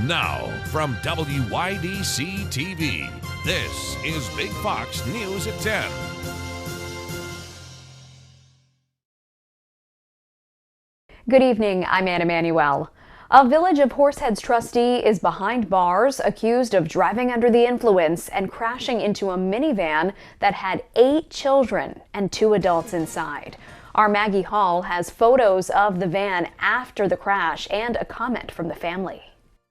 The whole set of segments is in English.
Now, from WYDC TV, this is Big Fox News at 10. Good evening, I'm Anna Manuel. A Village of Horseheads trustee is behind bars, accused of driving under the influence and crashing into a minivan that had 8 children and 2 adults inside. Our Maggie Hall has photos of the van after the crash and a comment from the family.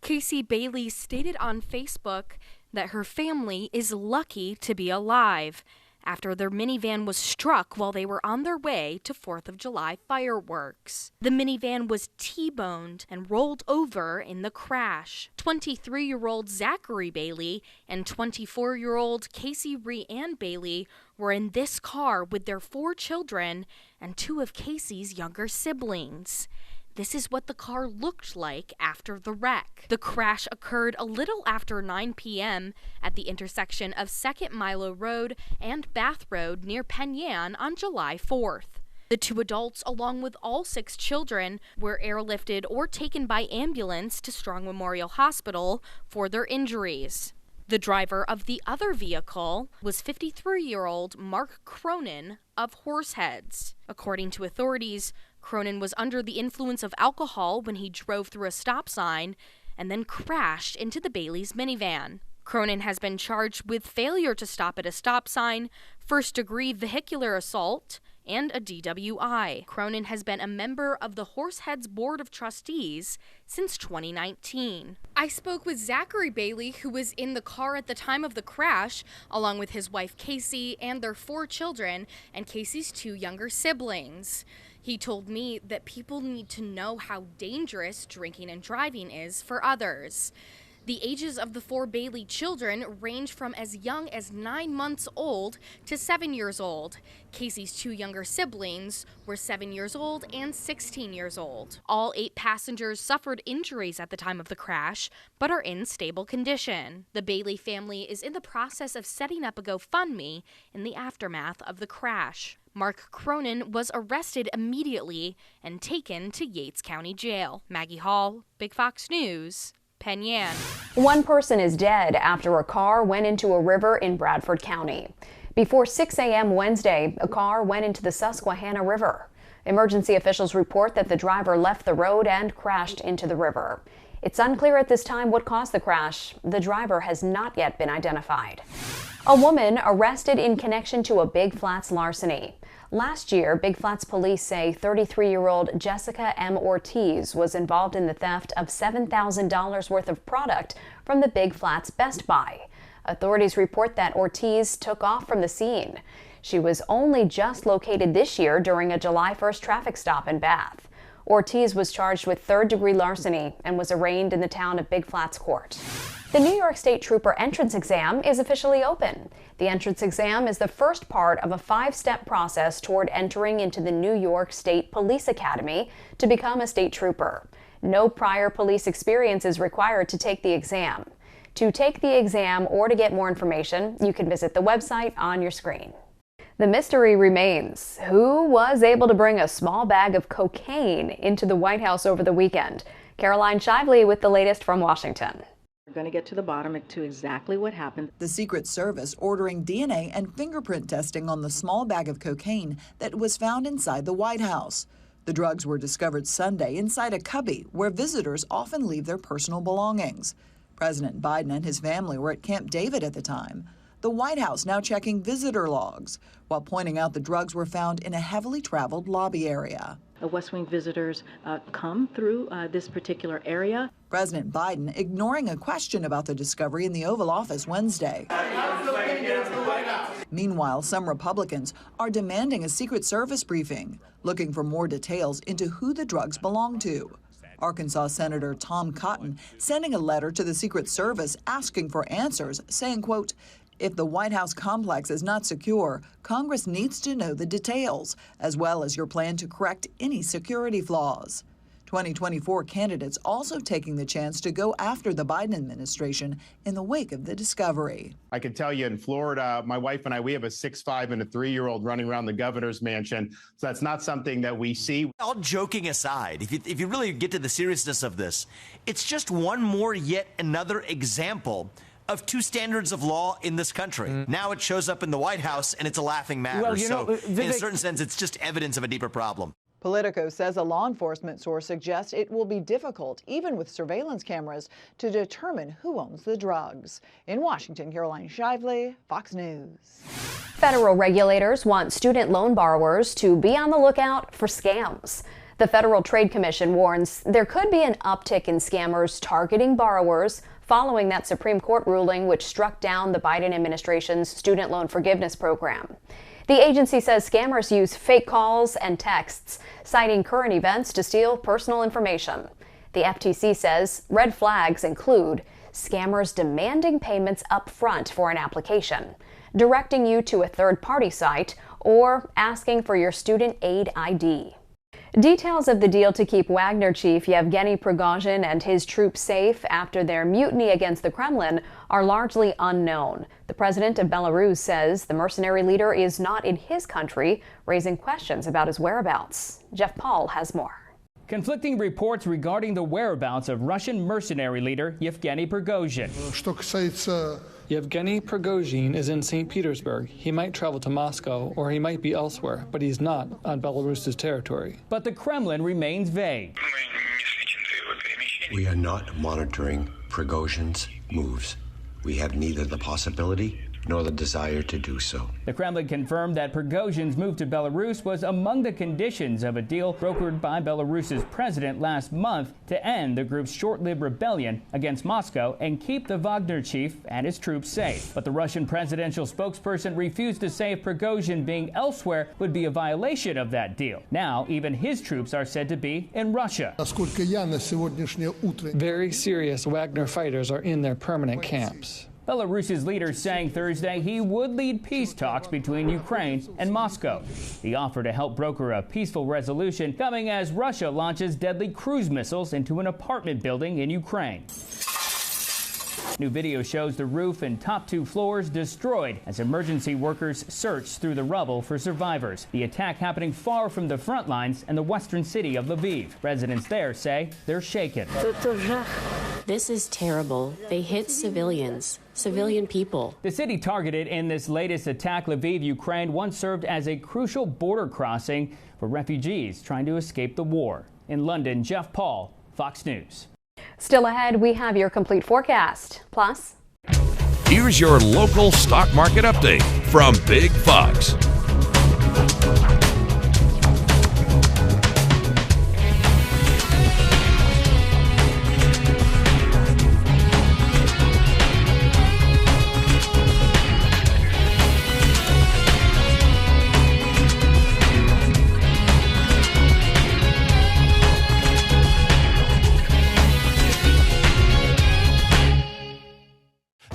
Casey Bailey stated on Facebook that her family is lucky to be alive after their minivan was struck while they were on their way to 4th of July fireworks. The minivan was T-boned and rolled over in the crash. 23-year-old Zachary Bailey and 24-year-old Casey Ree-Ann Bailey were in this car with their 4 children and 2 of Casey's younger siblings. This is what the car looked like after the wreck. The crash occurred a little after 9 p.m. at the intersection of 2nd Milo Road and Bath Road near Penn Yan on July 4th. The 2 adults, along with all 6 children, were airlifted or taken by ambulance to Strong Memorial Hospital for their injuries. The driver of the other vehicle was 53-year-old Mark Cronin of Horseheads. According to authorities, Cronin was under the influence of alcohol when he drove through a stop sign and then crashed into the Bailey's minivan. Cronin has been charged with failure to stop at a stop sign, first-degree vehicular assault, and a DWI. Cronin has been a member of the Horseheads Board of Trustees since 2019. I spoke with Zachary Bailey, who was in the car at the time of the crash, along with his wife Casey and their 4 children and Casey's 2 younger siblings. He told me that people need to know how dangerous drinking and driving is for others. The ages of the 4 Bailey children range from as young as 9 months old to 7 years old. Casey's 2 younger siblings were 7 years old and 16 years old. All 8 passengers suffered injuries at the time of the crash, but are in stable condition. The Bailey family is in the process of setting up a GoFundMe in the aftermath of the crash. Mark Cronin was arrested immediately and taken to Yates County Jail. Maggie Hall, Big Fox News, Penn Yan. 1 person is dead after a car went into a river in Bradford County. Before 6 a.m. Wednesday, a car went into the Susquehanna River. Emergency officials report that the driver left the road and crashed into the river. It's unclear at this time what caused the crash. The driver has not yet been identified. A woman arrested in connection to a Big Flats larceny. Last year, Big Flats police say 33-year-old Jessica M. Ortiz was involved in the theft of $7,000 worth of product from the Big Flats Best Buy. Authorities report that Ortiz took off from the scene. She was only just located this year during a July 1st traffic stop in Bath. Ortiz was charged with 3rd-degree larceny and was arraigned in the town of Big Flats court. The New York State Trooper entrance exam is officially open. The entrance exam is the first part of a 5-step process toward entering into the New York State Police Academy to become a state trooper. No prior police experience is required to take the exam. To take the exam or to get more information, you can visit the website on your screen. The mystery remains. Who was able to bring a small bag of cocaine into the White House over the weekend? Caroline Shively with the latest from Washington. We're going to get to the bottom to exactly what happened. The Secret Service ordering DNA and fingerprint testing on the small bag of cocaine that was found inside the White House. The drugs were discovered Sunday inside a cubby where visitors often leave their personal belongings. President Biden and his family were at Camp David at the time. The White House now checking visitor logs, while pointing out the drugs were found in a heavily traveled lobby area. West Wing visitors come through this particular area. President Biden ignoring a question about the discovery in the Oval Office Wednesday. Meanwhile, some Republicans are demanding a Secret Service briefing, looking for more details into who the drugs belong to. Arkansas Senator Tom Cotton sending a letter to the Secret Service asking for answers, saying, quote, "If the White House complex is not secure, Congress needs to know the details, as well as your plan to correct any security flaws." 2024 candidates also taking the chance to go after the Biden administration in the wake of the discovery. I can tell you in Florida, my wife and I, we have a 6'5" and a 3-year-old running around the governor's mansion. So that's not something that we see. All joking aside, if you really get to the seriousness of this, it's just one more yet another example of two standards of law in this country. Now it shows up in the White House and it's a laughing matter. Well, so in a certain sense, it's just evidence of a deeper problem. Politico says a law enforcement source suggests it will be difficult, even with surveillance cameras, to determine who owns the drugs. In Washington, Caroline Shively, Fox News. Federal regulators want student loan borrowers to be on the lookout for scams. The Federal Trade Commission warns there could be an uptick in scammers targeting borrowers following that Supreme Court ruling which struck down the Biden administration's student loan forgiveness program. The agency says scammers use fake calls and texts, citing current events to steal personal information. The FTC says red flags include scammers demanding payments up front for an application, directing you to a third-party site, or asking for your student aid ID. Details of the deal to keep Wagner chief Yevgeny Prigozhin and his troops safe after their mutiny against the Kremlin are largely unknown. The president of Belarus says the mercenary leader is not in his country, raising questions about his whereabouts. Jeff Paul has more. Conflicting reports regarding the whereabouts of Russian mercenary leader Yevgeny Prigozhin. Yevgeny Prigozhin is in St. Petersburg. He might travel to Moscow or he might be elsewhere, but he's not on Belarus's territory. But the Kremlin remains vague. We are not monitoring Prigozhin's moves. We have neither the possibility nor the desire to do so. The Kremlin confirmed that Prigozhin's move to Belarus was among the conditions of a deal brokered by Belarus's president last month to end the group's short-lived rebellion against Moscow and keep the Wagner chief and his troops safe. But the Russian presidential spokesperson refused to say if Prigozhin being elsewhere would be a violation of that deal. Now, even his troops are said to be in Russia. Very serious Wagner fighters are in their permanent camps. Belarus's leader saying Thursday he would lead peace talks between Ukraine and Moscow. The offer to help broker a peaceful resolution coming as Russia launches deadly cruise missiles into an apartment building in Ukraine. New video shows the roof and top 2 floors destroyed as emergency workers search through the rubble for survivors. The attack happening far from the front lines in the western city of Lviv. Residents there say they're shaken. This is terrible. They hit civilian people. The city targeted in this latest attack, Lviv, Ukraine, once served as a crucial border crossing for refugees trying to escape the war. In London, Jeff Paul, Fox News. Still ahead, we have your complete forecast. Plus, here's your local stock market update from Big Fox.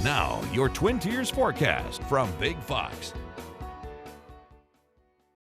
Now, your Twin Tiers forecast from Big Fox.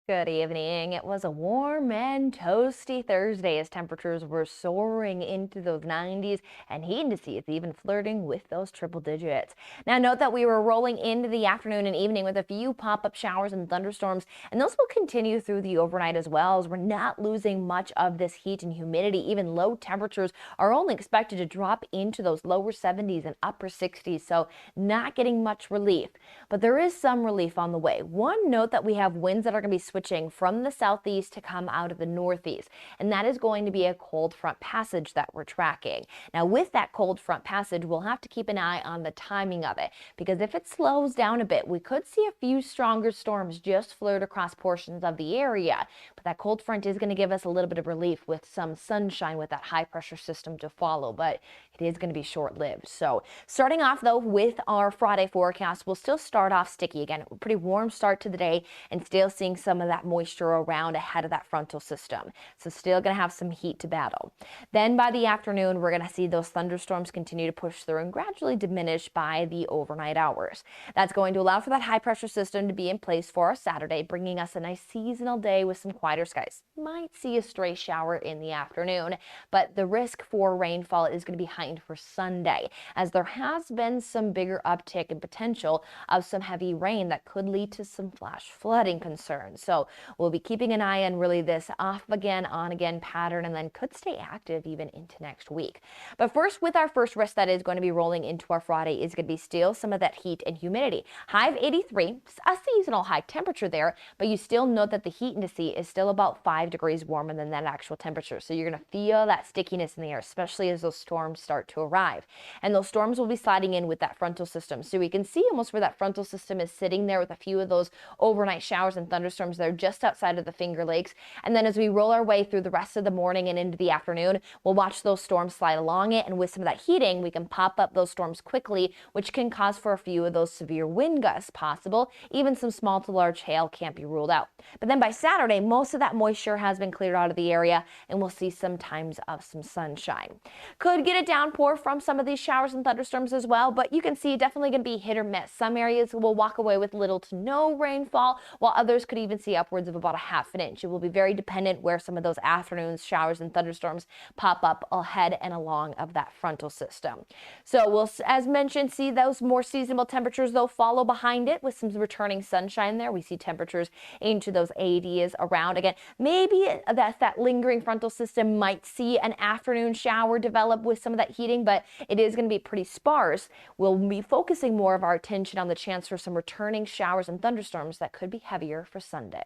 Good evening. It was a warm and toasty Thursday as temperatures were soaring into those 90s and heat indices even flirting with those triple digits. Now note that we were rolling into the afternoon and evening with a few pop-up showers and thunderstorms, and those will continue through the overnight as well, as we're not losing much of this heat and humidity. Even low temperatures are only expected to drop into those lower 70s and upper 60s, so not getting much relief. But there is some relief on the way. One note that we have winds that are going to be switching from the southeast to come out of the northeast, and that is going to be a cold front passage that we're tracking. Now with that cold front passage, we'll have to keep an eye on the timing of it, because if it slows down a bit, we could see a few stronger storms just flirt across portions of the area. But that cold front is going to give us a little bit of relief with some sunshine with that high pressure system to follow, but it is going to be short-lived. So starting off though with our Friday forecast, we'll still start off sticky. Again, pretty warm start to the day and still seeing some of that moisture around ahead of that frontal system. So still going to have some heat to battle. Then by the afternoon, we're going to see those thunderstorms continue to push through and gradually diminish by the overnight hours. That's going to allow for that high pressure system to be in place for our Saturday, bringing us a nice seasonal day with some quieter skies. Might see a stray shower in the afternoon, but the risk for rainfall is going to be heightened for Sunday, as there has been some bigger uptick in potential of some heavy rain that could lead to some flash flooding concerns. So we'll be keeping an eye on really this off again, on again pattern, and then could stay active even into next week. But first, with our first risk that is going to be rolling into our Friday, is going to be still some of that heat and humidity. High of 83, a seasonal high temperature there, but you still note that the heat index is still about 5 degrees warmer than that actual temperature. So you're going to feel that stickiness in the air, especially as those storms start to arrive. And those storms will be sliding in with that frontal system. So we can see almost where that frontal system is sitting there with a few of those overnight showers and thunderstorms there just outside of the Finger Lakes. And then as we roll our way through the rest of the morning and into the afternoon, we'll watch those storms slide along it. And with some of that heating, we can pop up those storms quickly, which can cause for a few of those severe wind gusts possible. Even some small to large hail can't be ruled out. But then by Saturday, most of that moisture has been cleared out of the area, and we'll see some times of some sunshine. Could get a downpour from some of these showers and thunderstorms as well, but you can see definitely going to be hit or miss. Some areas will walk away with little to no rainfall, while others could even see upwards of about a ½ inch. It will be very dependent where some of those afternoon showers and thunderstorms pop up ahead and along of that frontal system. So we'll, as mentioned, see those more seasonable temperatures though follow behind it with some returning sunshine there. We see temperatures into those 80s around. Again, maybe that lingering frontal system might see an afternoon shower develop with some of that heating, but it is going to be pretty sparse. We'll be focusing more of our attention on the chance for some returning showers and thunderstorms that could be heavier for Sunday.